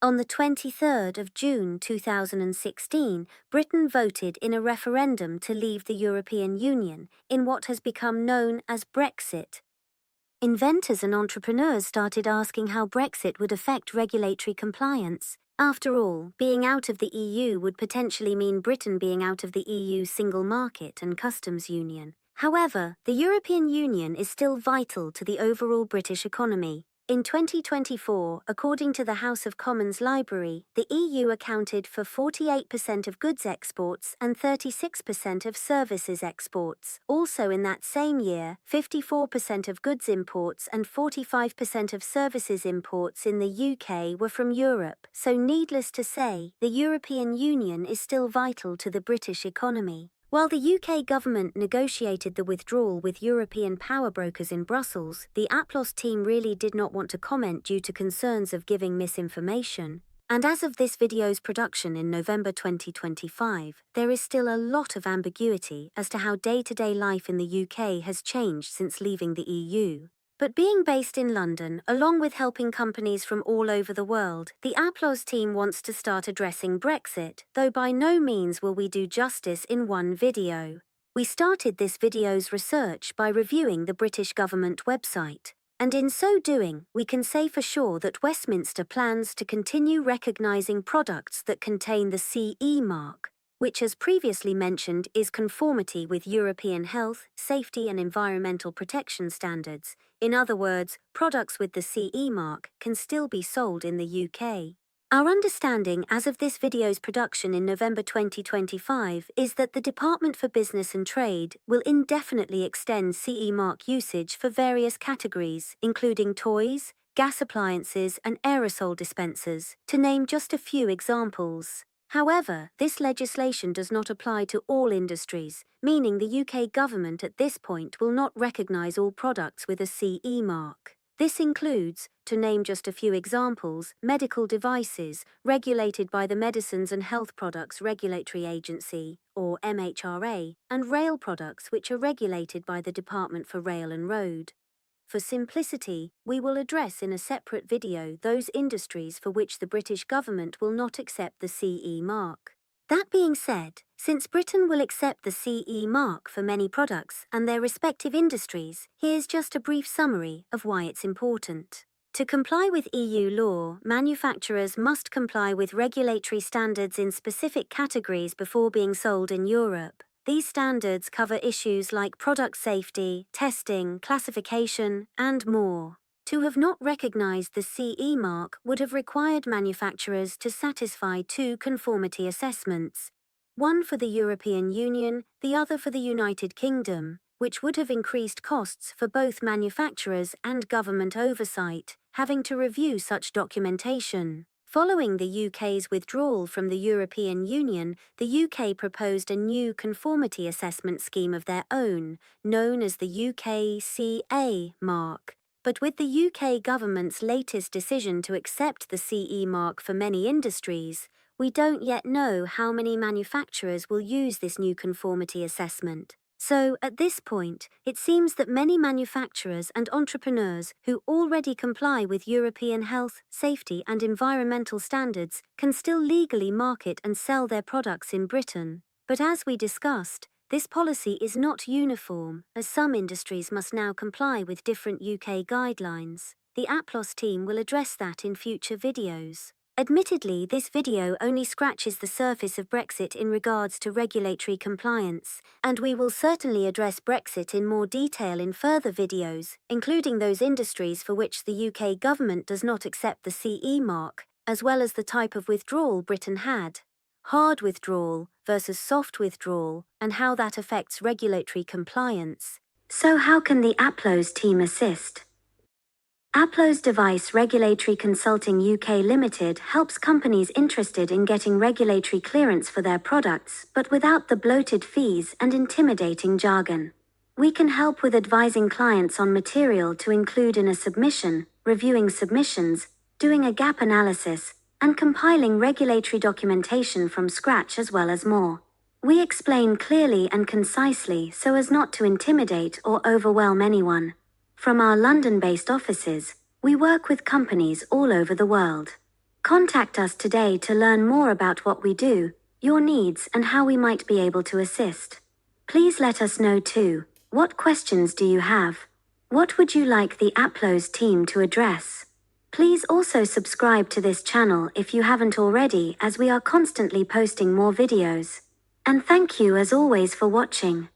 On the 23rd of June 2016, Britain voted in a referendum to leave the European Union in what has become known as Brexit. Inventors and entrepreneurs started asking how Brexit would affect regulatory compliance. After all, being out of the EU would potentially mean Britain being out of the EU single market and customs union. However, the European Union is still vital to the overall British economy. In 2024, according to the House of Commons Library, the EU accounted for 48% of goods exports and 36% of services exports. Also in that same year, 54% of goods imports and 45% of services imports in the UK were from Europe. So needless to say, the European Union is still vital to the British economy. While the UK government negotiated the withdrawal with European power brokers in Brussels, the Aplos team really did not want to comment due to concerns of giving misinformation. And as of this video's production in November 2025, there is still a lot of ambiguity as to how day-to-day life in the UK has changed since leaving the EU. But being based in London, along with helping companies from all over the world, the Aplos team wants to start addressing Brexit, though by no means will we do justice in one video. We started this video's research by reviewing the British government website, and in so doing, we can say for sure that Westminster plans to continue recognising products that contain the CE mark, which as previously mentioned is conformity with European health, safety and environmental protection standards. In other words, products with the CE mark can still be sold in the UK. Our understanding as of this video's production in November 2025 is that the Department for Business and Trade will indefinitely extend CE mark usage for various categories, including toys, gas appliances and aerosol dispensers, to name just a few examples. However, this legislation does not apply to all industries, meaning the UK government at this point will not recognise all products with a CE mark. This includes, to name just a few examples, medical devices regulated by the Medicines and Health Products Regulatory Agency, or MHRA, and rail products which are regulated by the Department for Rail and Road. For simplicity, we will address in a separate video those industries for which the British government will not accept the CE mark. That being said, since Britain will accept the CE mark for many products and their respective industries, here's just a brief summary of why it's important. To comply with EU law, manufacturers must comply with regulatory standards in specific categories before being sold in Europe. These standards cover issues like product safety, testing, classification, and more. To have not recognized the CE mark would have required manufacturers to satisfy two conformity assessments, one for the European Union, the other for the United Kingdom, which would have increased costs for both manufacturers and government oversight, having to review such documentation. Following the UK's withdrawal from the European Union, the UK proposed a new conformity assessment scheme of their own, known as the UKCA mark. But with the UK government's latest decision to accept the CE mark for many industries, we don't yet know how many manufacturers will use this new conformity assessment. So, at this point, it seems that many manufacturers and entrepreneurs who already comply with European health, safety and environmental standards can still legally market and sell their products in Britain. But as we discussed, this policy is not uniform, as some industries must now comply with different UK guidelines. The Aplos team will address that in future videos. Admittedly, this video only scratches the surface of Brexit in regards to regulatory compliance, and we will certainly address Brexit in more detail in further videos, including those industries for which the UK government does not accept the CE mark, as well as the type of withdrawal Britain had, hard withdrawal versus soft withdrawal, and how that affects regulatory compliance. So how can the Aplos team assist? Aplos Device Regulatory Consulting UK Limited helps companies interested in getting regulatory clearance for their products, but without the bloated fees and intimidating jargon. We can help with advising clients on material to include in a submission, reviewing submissions, doing a gap analysis, and compiling regulatory documentation from scratch as well as more. We explain clearly and concisely so as not to intimidate or overwhelm anyone. From our London-based offices, we work with companies all over the world. Contact us today to learn more about what we do, your needs, and how we might be able to assist. Please let us know too, what questions do you have? What would you like the Aplos team to address? Please also subscribe to this channel if you haven't already, as we are constantly posting more videos. And thank you as always for watching.